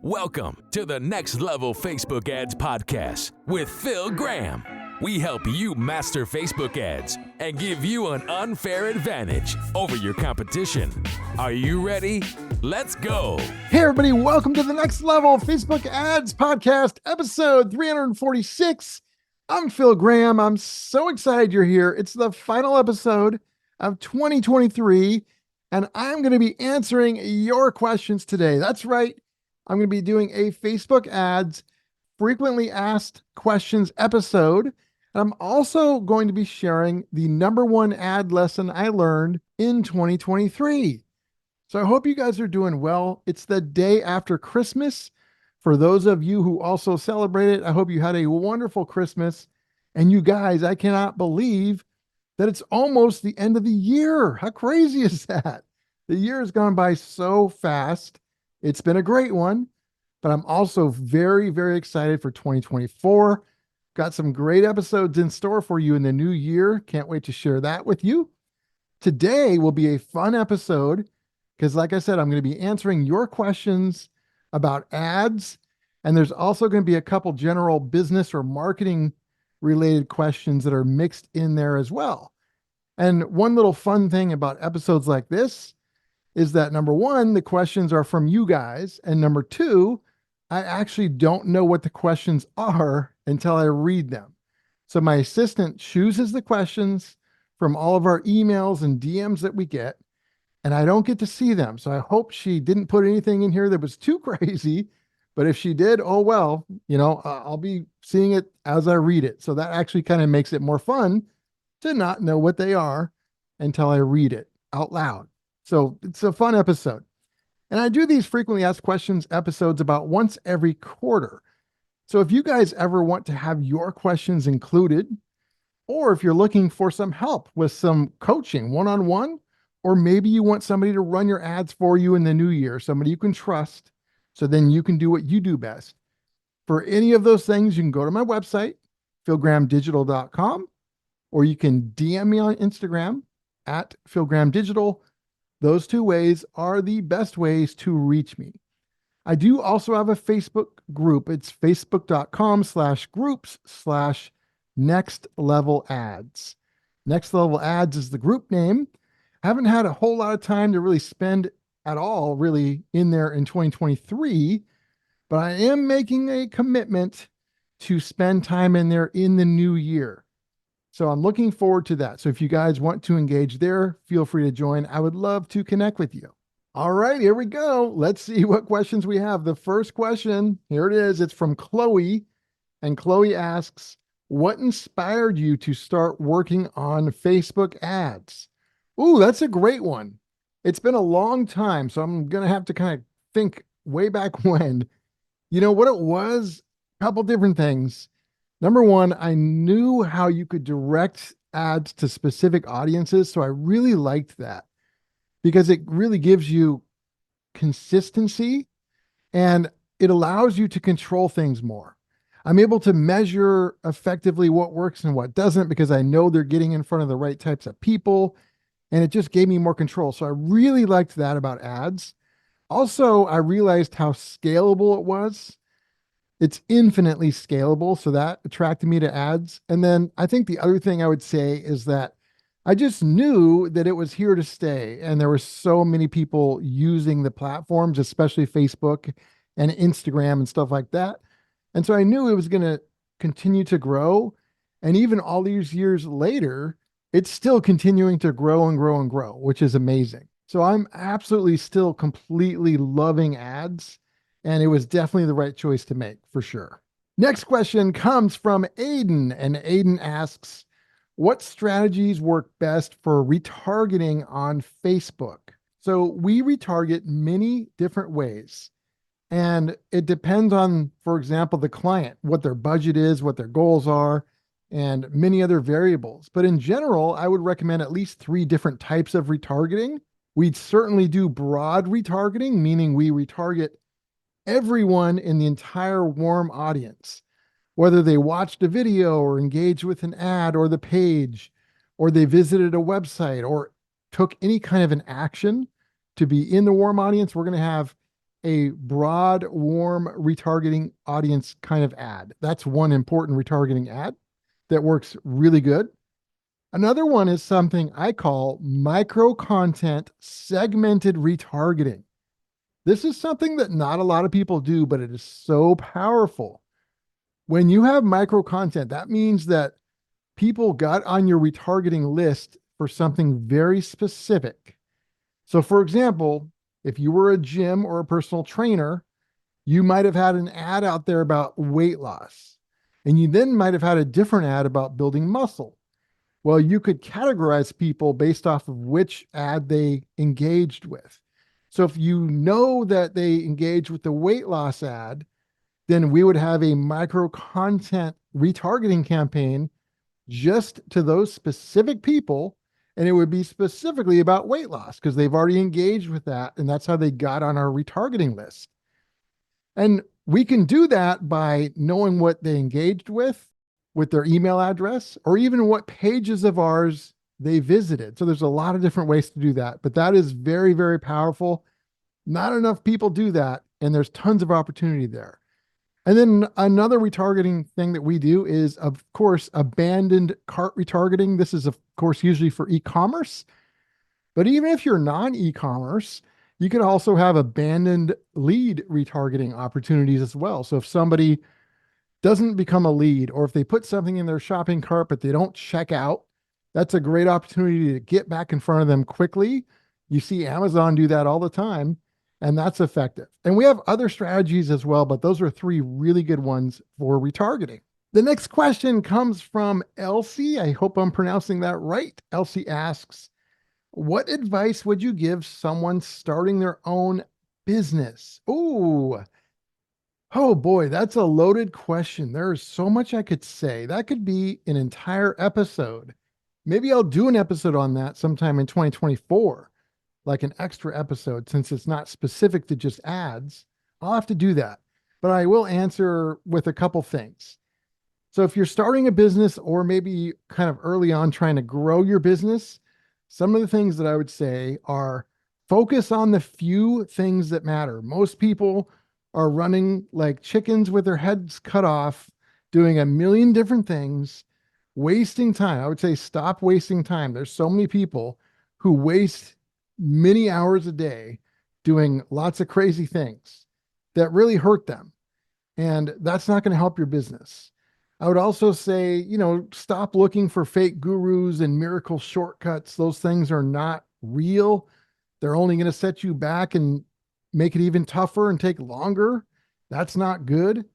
Welcome to the Next Level Facebook Ads Podcast with Phil Graham. We help you master Facebook ads and give you an unfair advantage over your competition. Are you ready? Let's go. Hey, everybody. Welcome to the Next Level Facebook Ads Podcast, episode 346. I'm Phil Graham. I'm so excited you're here. It's the final episode of 2023, and I'm going to be answering your questions today. That's right. I'm going to be doing a Facebook ads frequently asked questions episode. And I'm also going to be sharing the number one ad lesson I learned in 2023. So I hope you guys are doing well. It's the day after Christmas. For those of you who also celebrate it, I hope you had a wonderful Christmas. And you guys, I cannot believe that it's almost the end of the year. How crazy is that? The year has gone by so fast. It's been a great one, but I'm also very, very excited for 2024. Got some great episodes in store for you in the new year. Can't wait to share that with you. Today will be a fun episode because, like I said, I'm going to be answering your questions about ads. And there's also going to be a couple general business or marketing related questions that are mixed in there as well. And one little fun thing about episodes like this is that number one, the questions are from you guys. And number two, I actually don't know what the questions are until I read them. So my assistant chooses the questions from all of our emails and DMs that we get, and I don't get to see them. So I hope she didn't put anything in here that was too crazy, but if she did, oh well, I'll be seeing it as I read it. So that actually kind of makes it more fun to not know what they are until I read it out loud. So it's a fun episode. And I do these frequently asked questions episodes about once every quarter. So if you guys ever want to have your questions included, or if you're looking for some help with some coaching one-on-one, or maybe you want somebody to run your ads for you in the new year, somebody you can trust, so then you can do what you do best. For any of those things, you can go to my website, philgrahamdigital.com, or you can DM me on Instagram at philgrahamdigital. Those two ways are the best ways to reach me. I do also have a Facebook group. It's facebook.com/groups/nextlevelads. Next Level Ads is the group name. I haven't had a whole lot of time to really spend at all really in there in 2023, but I am making a commitment to spend time in there in the new year. So I'm looking forward to that. So if you guys want to engage there, feel free to join. I would love to connect with you. All right, here we go. Let's see what questions we have. The first question, here it is. It's from Chloe. And Chloe asks, what inspired you to start working on Facebook ads? Ooh, that's a great one. It's been a long time, so I'm going to have to kind of think way back when. You know what it was? A couple different things. Number one, I knew how you could direct ads to specific audiences. So I really liked that because it really gives you consistency and it allows you to control things more. I'm able to measure effectively what works and what doesn't because I know they're getting in front of the right types of people, and it just gave me more control. So I really liked that about ads. Also, I realized how scalable it was. It's infinitely scalable. So that attracted me to ads. And then I think the other thing I would say is that I just knew that it was here to stay. And there were so many people using the platforms, especially Facebook and Instagram and stuff like that. And so I knew it was going to continue to grow. And even all these years later, it's still continuing to grow and grow and grow, which is amazing. So I'm absolutely still completely loving ads. And it was definitely the right choice to make for sure. Next question comes from Aiden. And Aiden asks, what strategies work best for retargeting on Facebook? So we retarget many different ways. And it depends on, for example, the client, what their budget is, what their goals are, and many other variables. But in general, I would recommend at least 3 different types of retargeting. We'd certainly do broad retargeting, meaning we retarget everyone in the entire warm audience, whether they watched a video or engaged with an ad or the page, or they visited a website or took any kind of an action to be in the warm audience. We're going to have a broad, warm retargeting audience kind of ad. That's one important retargeting ad that works really good. Another one is something I call micro content segmented retargeting. This is something that not a lot of people do, but it is so powerful. When you have micro content, that means that people got on your retargeting list for something very specific. So, for example, if you were a gym or a personal trainer, you might have had an ad out there about weight loss, and you then might have had a different ad about building muscle. Well, you could categorize people based off of which ad they engaged with. So if you know that they engaged with the weight loss ad, then we would have a micro content retargeting campaign just to those specific people. And it would be specifically about weight loss because they've already engaged with that. And that's how they got on our retargeting list. And we can do that by knowing what they engaged with their email address, or even what pages of ours they visited. So there's a lot of different ways to do that, but that is very, very powerful. Not enough people do that, and there's tons of opportunity there. And then another retargeting thing that we do is, of course, abandoned cart retargeting. This is, of course, usually for e-commerce. But even if you're non-e-commerce, you could also have abandoned lead retargeting opportunities as well. So if somebody doesn't become a lead, or if they put something in their shopping cart but they don't check out, that's a great opportunity to get back in front of them quickly. You see Amazon do that all the time, and that's effective. And we have other strategies as well, but those are 3 really good ones for retargeting. The next question comes from Elsie. I hope I'm pronouncing that right. Elsie asks, what advice would you give someone starting their own business? Oh boy, that's a loaded question. There is so much I could say. That could be an entire episode. Maybe I'll do an episode on that sometime in 2024, like an extra episode, since it's not specific to just ads. I'll have to do that, but I will answer with a couple things. So if you're starting a business, or maybe kind of early on trying to grow your business, some of the things that I would say are focus on the few things that matter. Most people are running like chickens with their heads cut off, doing a million different things, wasting time. I would say stop wasting time. There's so many people who waste many hours a day doing lots of crazy things that really hurt them. And that's not going to help your business. I would also say, stop looking for fake gurus and miracle shortcuts. Those things are not real. They're only going to set you back and make it even tougher and take longer. That's not good.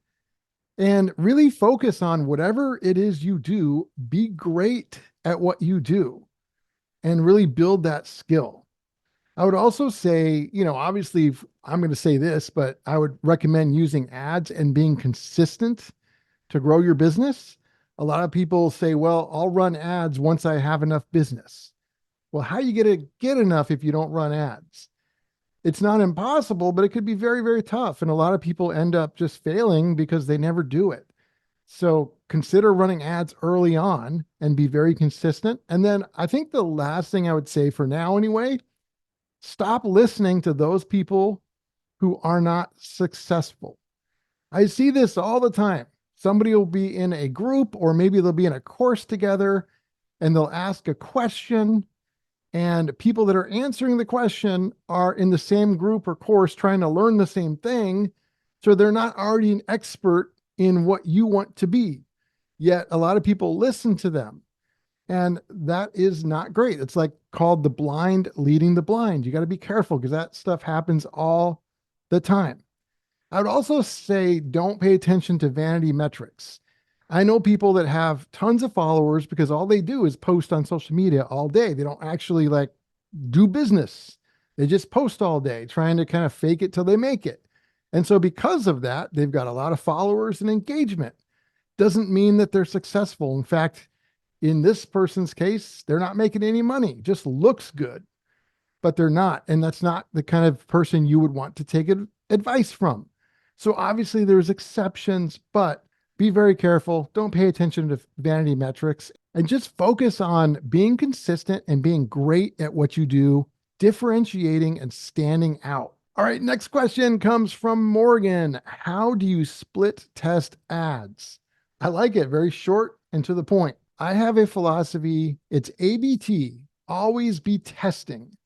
And really focus on whatever it is you do. Be great at what you do and really build that skill. I would also say, obviously I'm going to say this, but I would recommend using ads and being consistent to grow your business. A lot of people say, well, I'll run ads once I have enough business. Well, how are you going to get enough if you don't run ads? It's not impossible, but it could be very, very tough. And a lot of people end up just failing because they never do it. So consider running ads early on and be very consistent. And then I think the last thing I would say for now anyway, stop listening to those people who are not successful. I see this all the time. Somebody will be in a group, or maybe they'll be in a course together, and they'll ask a question, and people that are answering the question are in the same group or course trying to learn the same thing. So they're not already an expert in what you want to be. Yet a lot of people listen to them. And that is not great. It's like called the blind leading the blind. You got to be careful because that stuff happens all the time. I would also say don't pay attention to vanity metrics. I know people that have tons of followers because all they do is post on social media all day. They don't actually do business. They just post all day trying to kind of fake it till they make it. And so because of that, they've got a lot of followers and engagement. Doesn't mean that they're successful. In fact, in this person's case, they're not making any money. Just looks good, but they're not. And that's not the kind of person you would want to take advice from. So obviously there's exceptions, but be very careful. Don't pay attention to vanity metrics and just focus on being consistent and being great at what you do, differentiating and standing out. All right, next question comes from Morgan. How do you split test ads? I like it, very short and to the point. I have a philosophy, it's ABT, always be testing.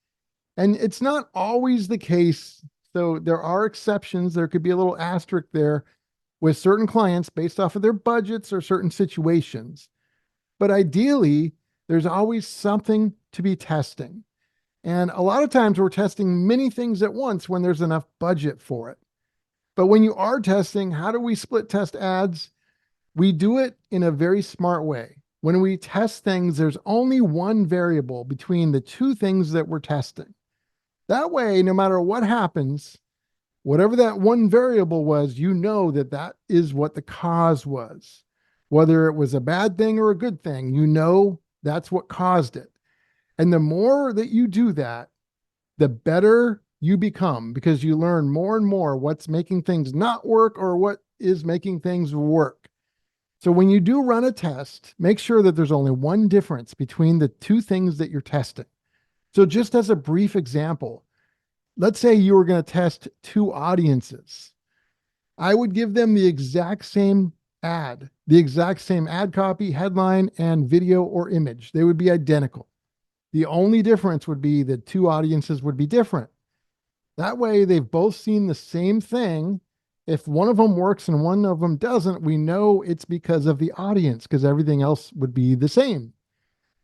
And it's not always the case. So there are exceptions. There could be a little asterisk there with certain clients based off of their budgets or certain situations. But ideally, there's always something to be testing. And a lot of times we're testing many things at once when there's enough budget for it. But when you are testing, how do we split test ads? We do it in a very smart way. When we test things, there's only one variable between the two things that we're testing. That way, no matter what happens, whatever that one variable was, you know that that is what the cause was. Whether it was a bad thing or a good thing, you know that's what caused it. And the more that you do that, the better you become because you learn more and more what's making things not work or what is making things work. So when you do run a test, make sure that there's only one difference between the two things that you're testing. So just as a brief example, let's say you were going to test two audiences. I would give them the exact same ad, the exact same ad copy, headline, and video or image. They would be identical. The only difference would be the two audiences would be different. That way, they've both seen the same thing. If one of them works and one of them doesn't, we know it's because of the audience, because everything else would be the same.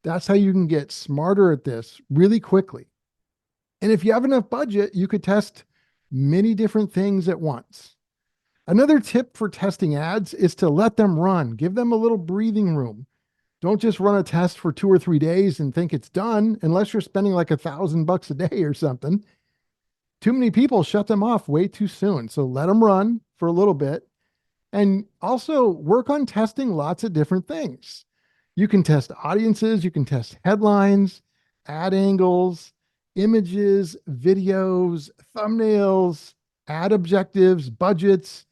That's how you can get smarter at this really quickly. And if you have enough budget, you could test many different things at once. Another tip for testing ads is to let them run. Give them a little breathing room. Don't just run a test for 2 or 3 days and think it's done, unless you're spending like $1,000 a day or something. Too many people shut them off way too soon. So let them run for a little bit. And also work on testing lots of different things. You can test audiences, you can test headlines, ad angles, images, videos, thumbnails, ad objectives, budgets,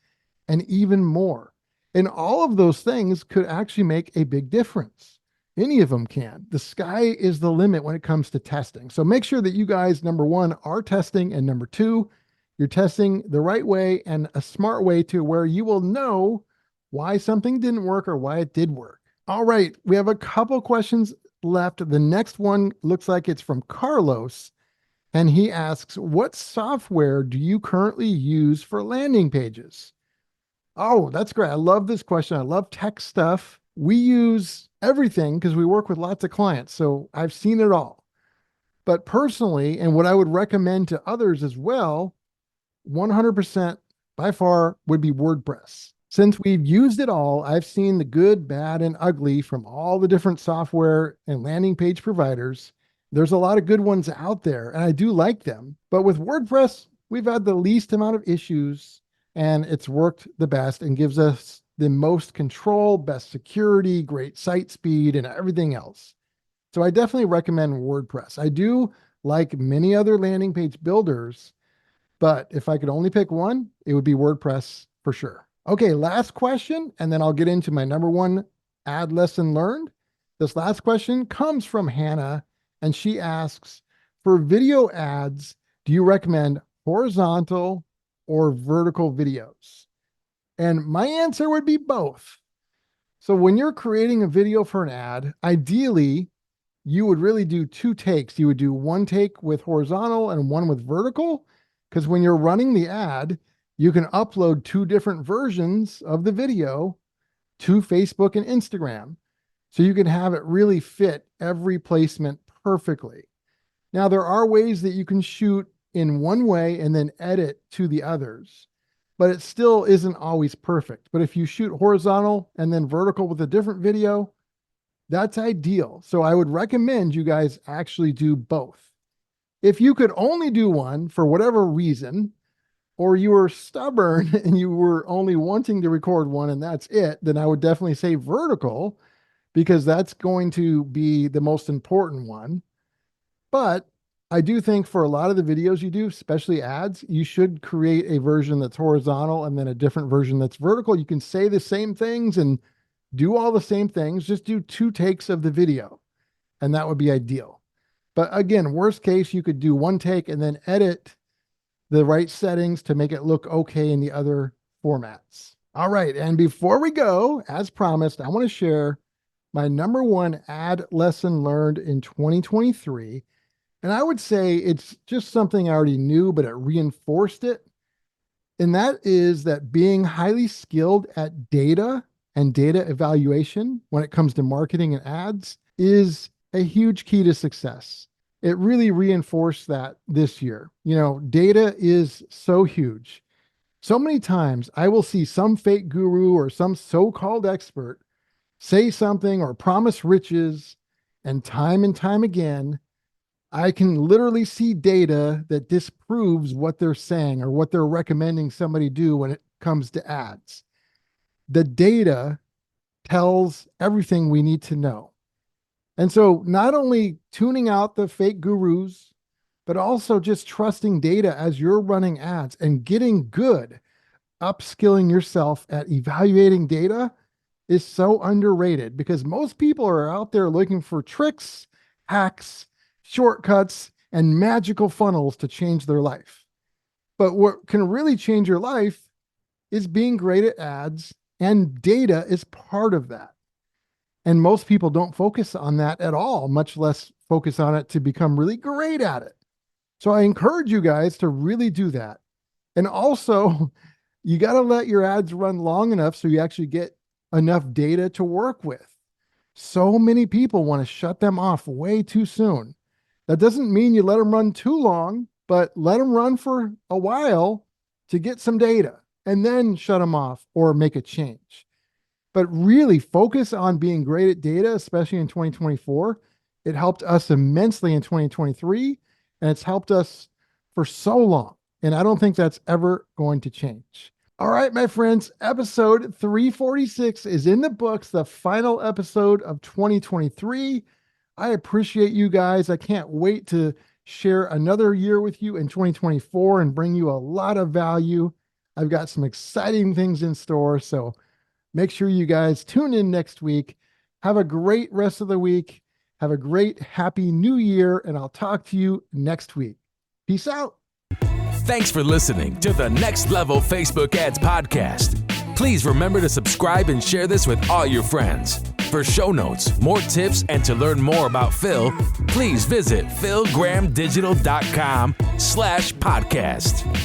and even more. And all of those things could actually make a big difference. Any of them can. The sky is the limit when it comes to testing. So make sure that you guys, number one, are testing, and number two, you're testing the right way and a smart way to where you will know why something didn't work or why it did work. All right, we have a couple questions left. The next one looks like it's from Carlos, and he asks, what software do you currently use for landing pages? Oh, that's great. I love this question. I love tech stuff. We use everything because we work with lots of clients. So I've seen it all. But personally, and what I would recommend to others as well, 100% by far would be WordPress. Since we've used it all, I've seen the good, bad, and ugly from all the different software and landing page providers. There's a lot of good ones out there, and I do like them. But with WordPress, we've had the least amount of issues, and it's worked the best and gives us the most control, best security, great site speed, and everything else. So I definitely recommend WordPress. I do like many other landing page builders, but if I could only pick one, it would be WordPress for sure. Okay, last question, and then I'll get into my number one ad lesson learned. This last question comes from Hannah, and she asks, for video ads, do you recommend horizontal or vertical videos? And my answer would be both. So when you're creating a video for an ad, ideally, you would really do 2 takes. You would do 1 take with horizontal and 1 with vertical, because when you're running the ad, you can upload 2 different versions of the video to Facebook and Instagram. So you can have it really fit every placement perfectly. Now, there are ways that you can shoot in one way and then edit to the others, but it still isn't always perfect. But if you shoot horizontal and then vertical with a different video, that's ideal. So I would recommend you guys actually do both. If you could only do one for whatever reason, or you were stubborn and you were only wanting to record one and that's it, then I would definitely say vertical, because that's going to be the most important one. But I do think for a lot of the videos you do, especially ads, you should create a version that's horizontal and then a different version that's vertical. You can say the same things and do all the same things, just do 2 takes of the video, and that would be ideal. But again, worst case, you could do 1 take and then edit the right settings to make it look okay in the other formats. All right. And before we go, as promised, I want to share my number one ad lesson learned in 2023. And I would say it's just something I already knew, but it reinforced it. And that is that being highly skilled at data and data evaluation when it comes to marketing and ads is a huge key to success. It really reinforced that this year. Data is so huge. So many times I will see some fake guru or some so-called expert say something or promise riches, and time again, I can literally see data that disproves what they're saying or what they're recommending somebody do when it comes to ads. The data tells everything we need to know. And so not only tuning out the fake gurus, but also just trusting data as you're running ads and getting good, upskilling yourself at evaluating data is so underrated, because most people are out there looking for tricks, hacks, shortcuts, and magical funnels to change their life. But what can really change your life is being great at ads, and data is part of that. And most people don't focus on that at all, much less focus on it to become really great at it. So I encourage you guys to really do that. And also, you got to let your ads run long enough so you actually get enough data to work with. So many people want to shut them off way too soon. That doesn't mean you let them run too long, but let them run for a while to get some data and then shut them off or make a change. But really focus on being great at data, especially in 2024. It helped us immensely in 2023, and it's helped us for so long. And I don't think that's ever going to change. All right, my friends, episode 346 is in the books, the final episode of 2023. I appreciate you guys. I can't wait to share another year with you in 2024 and bring you a lot of value. I've got some exciting things in store, so make sure you guys tune in next week. Have a great rest of the week. Have a great, happy new year, and I'll talk to you next week. Peace out. Thanks for listening to the Next Level Facebook Ads Podcast. Please remember to subscribe and share this with all your friends. For show notes, more tips, and to learn more about Phil, please visit philgrahamdigital.com/podcast.